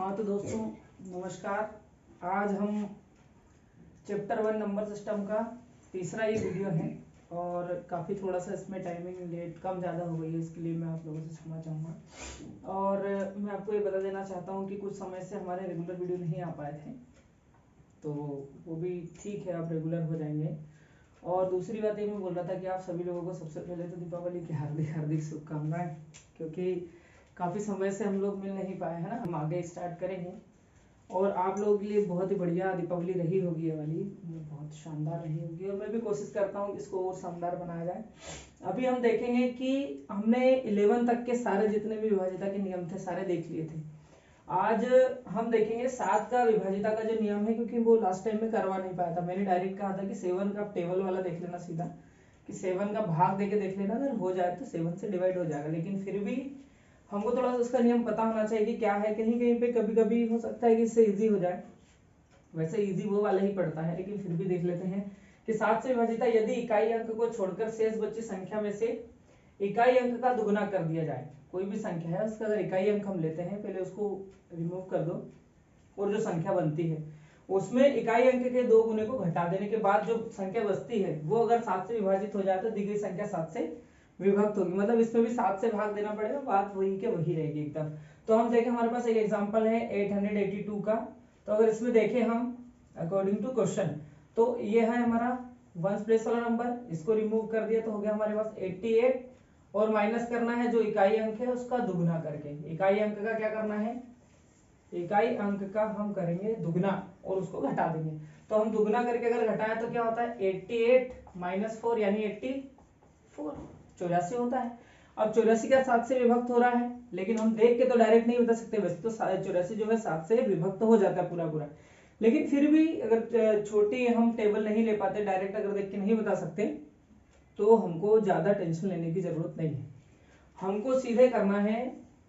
हाँ तो दोस्तों नमस्कार। आज हम चैप्टर 1 नंबर सिस्टम का तीसरा ये वीडियो है और काफ़ी थोड़ा सा इसमें टाइमिंग लेट कम ज़्यादा हो गई है, इसके लिए मैं आप लोगों से क्षमा चाहूँगा। और मैं आपको ये बता देना चाहता हूँ कि कुछ समय से हमारे रेगुलर वीडियो नहीं आ पाए थे, तो वो भी ठीक है, आप रेगुलर हो जाएंगे। और दूसरी बात ये मैं बोल रहा था कि आप सभी लोगों को सबसे पहले तो दीपावली की हार्दिक हार्दिक शुभकामनाएं, क्योंकि काफ़ी समय से हम लोग मिल नहीं पाए हैं ना। हम आगे स्टार्ट करेंगे और आप लोगों के लिए बहुत ही बढ़िया दीपावली रही होगी ये वाली, बहुत शानदार रही होगी और मैं भी कोशिश करता हूँ कि इसको और शानदार बनाया जाए। अभी हम देखेंगे कि हमने 11 तक के सारे जितने भी विभाज्यता के नियम थे सारे देख लिए थे। आज हम देखेंगे 7 का विभाज्यता का जो नियम है, क्योंकि वो लास्ट टाइम में करवा नहीं पाया था। मैंने डायरेक्ट कहा था कि 7 का टेबल वाला देख लेना सीधा, कि 7 का भाग देके देख लेना, अगर हो जाए तो 7 से डिवाइड हो जाएगा। लेकिन फिर भी हमको थोड़ा सा उसका नियम पता होना चाहिए कि क्या है। कहीं कहीं पे कभी कभी हो सकता है कि इससे इजी हो जाए, वैसे इजी वो वाला ही पड़ता है, लेकिन फिर भी देख लेते हैं कि 7 से विभाजित यदि इकाई अंक को छोड़कर शेष बची संख्या में से इकाई अंक का दुगुना कर दिया जाए। कोई भी संख्या है उसका अगर इकाई अंक हम लेते हैं, पहले उसको रिमूव कर दो और जो संख्या बनती है उसमें इकाई अंक के 2 गुने को घटा देने के बाद जो संख्या बचती है वो अगर 7 से विभाजित हो जाए तो दी गई संख्या 7 से विभक्त होगी। मतलब इसमें भी 7 से भाग देना पड़ेगा, बात वही के वही रहेगी एकदम। तो हम देखें, हमारे पास एक एग्जांपल है 882 का। तो अगर इसमें देखें हम अकॉर्डिंग टू क्वेश्चन, तो ये है हमारा वंस प्लेस वाला नंबर, इसको रिमूव कर दिया तो हो गया हमारे पास 88 और माइनस करना है जो इकाई अंक है उसका दुगुना करके। इकाई अंक का क्या करना है, इकाई अंक का हम करेंगे दुगुना और उसको घटा देंगे। तो हम दुगुना करके अगर घटाएं तो क्या होता है 88 माइनस 4 यानी 84, 84 होता है। अब 84 का 7 से विभक्त हो रहा है, लेकिन हम देख के तो डायरेक्ट नहीं बता सकते। वैसे तो 84 जो है 7 से विभक्त हो जाता है पूरा पूरा, लेकिन फिर भी अगर छोटी हम टेबल नहीं ले पाते, डायरेक्ट अगर देख के नहीं बता सकते, तो हमको ज्यादा टेंशन लेने की जरूरत नहीं है। हमको सीधे करना है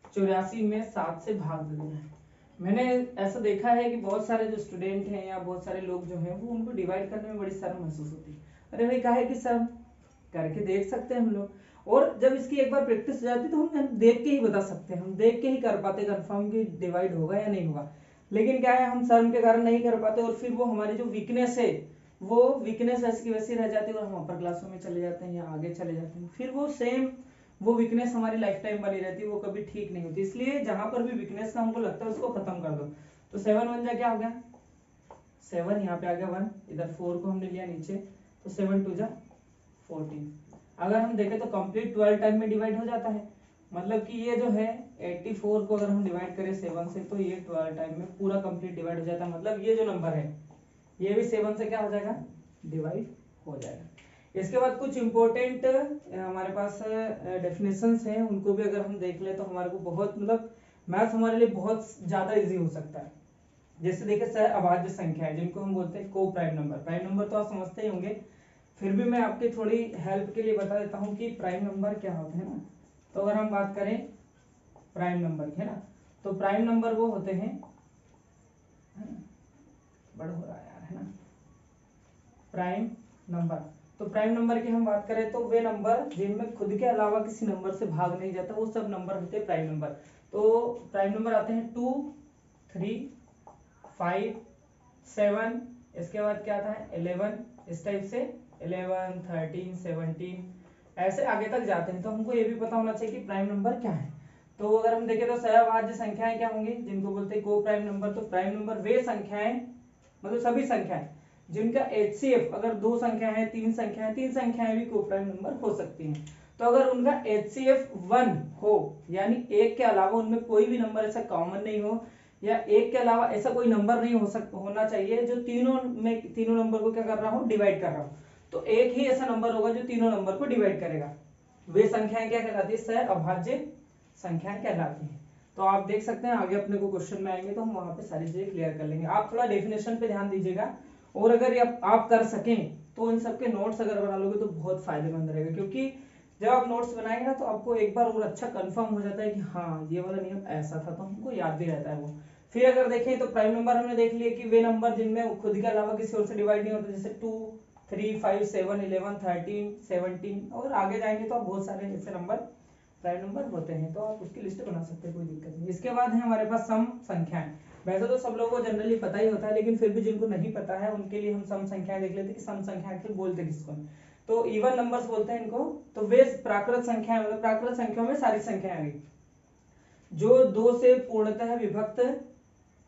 84 में 7 से भाग दे देना है। मैंने ऐसा देखा है कि बहुत सारे जो स्टूडेंट हैं या बहुत सारे लोग जो हैं वो उनको डिवाइड करने में बड़ी शर्म महसूस होती है। अरे भाई काहे की शर्म, करके देख सकते हैं हम लोग। और जब इसकी एक बार प्रैक्टिस हो जाती है तो हम देख के ही बता सकते हैं, हम देख के ही कर पाते कंफर्म कि डिवाइड होगा या नहीं होगा। लेकिन क्या है, हम शर्म के कारण नहीं कर पाते और फिर वो हमारी जो वीकनेस है वो वीकनेस ऐसी की वैसी रह जाती है और हम अपर क्लासों में चले जाते हैं या आगे चले जाते हैं। फिर वो सेम वो वीकनेस हमारी लाइफ टाइम बनी रहती है, वो कभी ठीक नहीं होती। इसलिए जहां पर भी वीकनेस का हमको लगता है उसको खत्म कर दो। तो 7 बन जा क्या हो गया 7, यहाँ पे आ गया 1, इधर 4 को हमने लिया नीचे, तो 7 2 जा 14। अगर हम देखें तो कंप्लीट 12 टाइम में डिवाइड हो जाता है। मतलब कि ये जो है 84 को अगर हम डिवाइड करें 7 से तो ये 12 टाइम में पूरा कंप्लीट डिवाइड हो जाता है। मतलब ये जो नंबर है ये भी 7 से क्या हो जाएगा, डिवाइड हो जाएगा। इसके बाद कुछ इंपॉर्टेंट हमारे पास डेफिनेशंस हैं, उनको भी अगर हम देख ले तो हमारे को बहुत मतलब मैथ्स हमारे लिए बहुत ज्यादा इजी हो सकता है। जैसे देखिए सह अभाज्य संख्या है जिनको हम बोलते हैं को प्राइम नंबर। प्राइम नंबर तो आप समझते ही होंगे, फिर भी मैं आपकी थोड़ी हेल्प के लिए बता देता हूँ कि प्राइम नंबर क्या होते हैं ना। तो अगर हम बात करें प्राइम नंबर की, है ना, तो प्राइम नंबर वो होते हैं, बड़ा हो रहा है यार, है ना, प्राइम नंबर। तो प्राइम नंबर की हम बात करें तो वे नंबर जिनमें खुद के अलावा किसी नंबर से भाग नहीं जाता वो सब नंबर होते हैं प्राइम नंबर। तो प्राइम नंबर आते हैं 2 3 5 7, इसके बाद क्या आता है 11, इस टाइप से 11 13 17 ऐसे आगे तक जाते हैं। तो हमको ये भी पता होना चाहिए कि प्राइम नंबर क्या है। तो अगर हम देखें तो सहअभाज्य संख्याएं क्या होंगी जिनको बोलते हैं को प्राइम नंबर। तो प्राइम नंबर वे संख्याएं मतलब सभी संख्याएं जिनका HCF अगर 2 संख्याएं हैं 3 संख्याएं 3 संख्याएं भी को प्राइम नंबर हो सकती हैं। तो अगर उनका HCF 1 हो यानी एक के अलावा उनमें कोई भी नंबर ऐसा कॉमन नहीं हो या एक के अलावा ऐसा कोई नंबर नहीं होना चाहिए जो तीनों नंबर को क्या कर रहा हूँ डिवाइड कर रहा हूँ, तो एक ही ऐसा नंबर होगा जो तीनों नंबर को डिवाइड करेगा। वे संख्याएं क्या कहलाती है, सहअभाज्य संख्याएं कहलाती हैं। तो आप देख सकते हैं आगे अपने को क्वेश्चन में आएंगे तो हम वहां पे सारी चीजें क्लियर कर लेंगे। आप थोड़ा डेफिनेशन पे ध्यान दीजिएगा और अगर आप कर सकें तो इन सबके नोट्स अगर बना लोगे तो बहुत फायदेमंद रहेगा, क्योंकि जब आप नोट्स बनाएंगे ना तो आपको एक बार और अच्छा कंफर्म हो जाता है कि हाँ ये वाला नियम ऐसा था, तो हमको याद भी रहता है वो। फिर अगर देखें तो प्राइम नंबर हमने देख लिया कि वे नंबर जिनमें खुद के अलावा किसी और से डिवाइड नहीं होते, जैसे 2 3 5 7 11 13 17 और आगे जाएंगे तो आप बहुत सारे ऐसे नंबर प्राइम नंबर होते हैं, तो आप उसकी लिस्ट बना सकते हैं, कोई दिक्कत नहीं। इसके बाद है हमारे पास सम संख्याएं। वैसे तो सब लोगों को जनरली पता ही होता है, लेकिन फिर भी जिनको नहीं पता है उनके लिए हम सम संख्याएं देख लेते हैं कि सम संख्या आखिर बोलते किसको हैं। तो इवन नंबर्स बोलते हैं इनको। तो वे प्राकृत संख्याएं, मतलब प्राकृत संख्याओं में सारी संख्याएं आ गई जो 2 से पूर्णतः विभक्त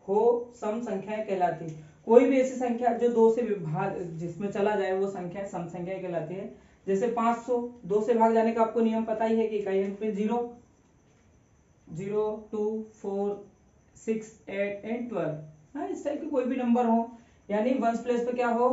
हो, सम संख्याएं कहलाती है। कोई भी ऐसी संख्या जो 2 से विभाग जिसमें चला जाए वो संख्या सम संख्या कहलाती है। जैसे 500, 2 से भाग जाने का आपको नियम पता ही है कि इकाई अंक पे 0, 0, 2, 4, 6, 8 एंड 12। हाँ, इस टाइप के कोई भी नंबर हो, यानी वंस प्लेस पे क्या हो,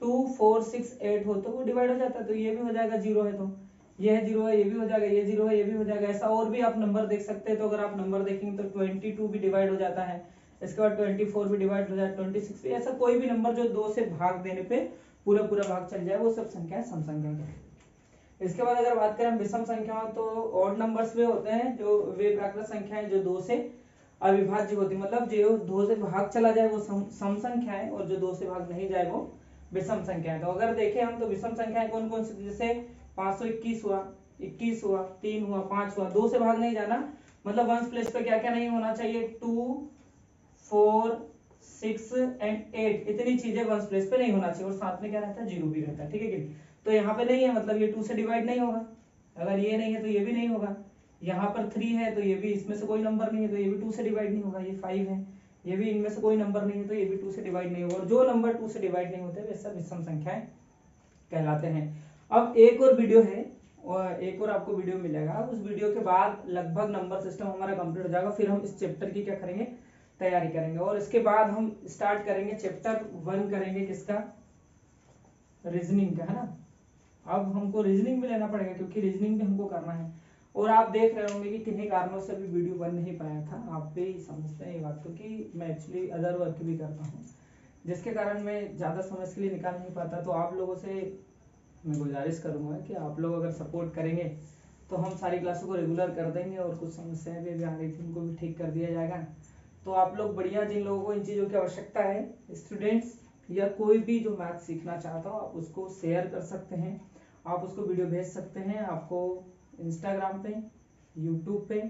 2, 4, 6, 8 हो तो वो डिवाइड हो जाता है। तो ये भी हो जाएगा 0 है, तो ये 0 है, ये भी हो जाएगा, ये 0 है, ये भी हो जाएगा। ऐसा और भी आप नंबर देख सकते हैं। तो अगर आप नंबर देखेंगे तो 22 भी डिवाइड हो जाता है, इसके बाद 24 भी डिवाइड हो जाता है, 26 भी। ऐसा कोई भी नंबर जो 2 से भाग देने पे पूरा पूरा भाग चल जाए वो सब संख्याएं सम संख्या है। इसके बाद अगर बात करें विषम संख्याओं, तो ऑड नंबर्स वे होते हैं जो वे प्राकृत संख्याएं जो 2 से अविभाज्य होती, मतलब जो 2 से भाग चला जाए वो सम संख्या है, और जो 2 से भाग नहीं जाए वो विषम संख्या है। तो अगर देखें हम तो विषम संख्याएं कौन कौन सी, जैसे 521 हुआ, 21 हुआ, 3 हुआ, 5 हुआ, 2 से भाग नहीं जाना, मतलब वंस प्लेस पे क्या क्या नहीं होना चाहिए, 2, 4, 6 एंड 8, इतनी चीजें वंस प्लेस पे नहीं होना चाहिए, और साथ में क्या रहता है, 0 भी रहता है, ठीक है कि नहीं। तो यहाँ पे नहीं है, मतलब ये 2 से डिवाइड नहीं होगा। अगर ये नहीं है तो ये भी नहीं होगा। यहाँ पर 3 है तो ये भी इसमें से कोई नंबर नहीं है, तो ये भी 2 से डिवाइड नहीं होगा। ये 5 है, ये भी इनमें से कोई नंबर नहीं है, तो ये भी 2 से डिवाइड नहीं होगा। और जो नंबर 2 से डिवाइड नहीं होते वे सब विषम संख्याएं कहलाते हैं। अब एक और वीडियो है, और एक और आपको वीडियो मिलेगा, उस वीडियो के बाद लगभग नंबर सिस्टम हमारा कंप्लीट हो जाएगा। फिर हम इस चैप्टर की क्या करेंगे, तैयारी करेंगे, और इसके बाद हम स्टार्ट करेंगे चैप्टर 1 करेंगे, किसका, रीजनिंग का, है ना। अब हमको रीजनिंग भी लेना पड़ेगा, क्योंकि रीजनिंग भी हमको करना है। और आप देख रहे होंगे कि किन्हीं कारणों से भी वीडियो बन नहीं पाया था, आप भी समझते हैं ये बात, क्योंकि मैं एक्चुअली अदर वर्क भी करता हूँ, जिसके कारण मैं ज़्यादा समय इसके लिए निकाल नहीं पाता। तो आप लोगों से मैं गुजारिश करूँगा कि आप लोग अगर सपोर्ट करेंगे तो हम सारी क्लासों को रेगुलर कर देंगे, और कुछ समस्याएं भी आ रही थी उनको भी ठीक कर दिया जाएगा। तो आप लोग बढ़िया, जिन लोगों को इन चीज़ों की आवश्यकता है, स्टूडेंट्स या कोई भी जो मैथ सीखना चाहता हो, आप उसको शेयर कर सकते हैं, आप उसको वीडियो भेज सकते हैं। आपको इंस्टाग्राम पे, यूट्यूब पे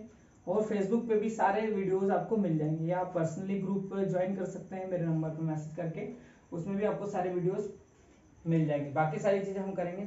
और फेसबुक पे भी सारे वीडियोस आपको मिल जाएंगे, या आप पर्सनली ग्रुप ज्वाइन कर सकते हैं मेरे नंबर पर मैसेज करके, उसमें भी आपको सारे वीडियोस मिल जाएंगे। बाकी सारी चीज़ें हम करेंगे।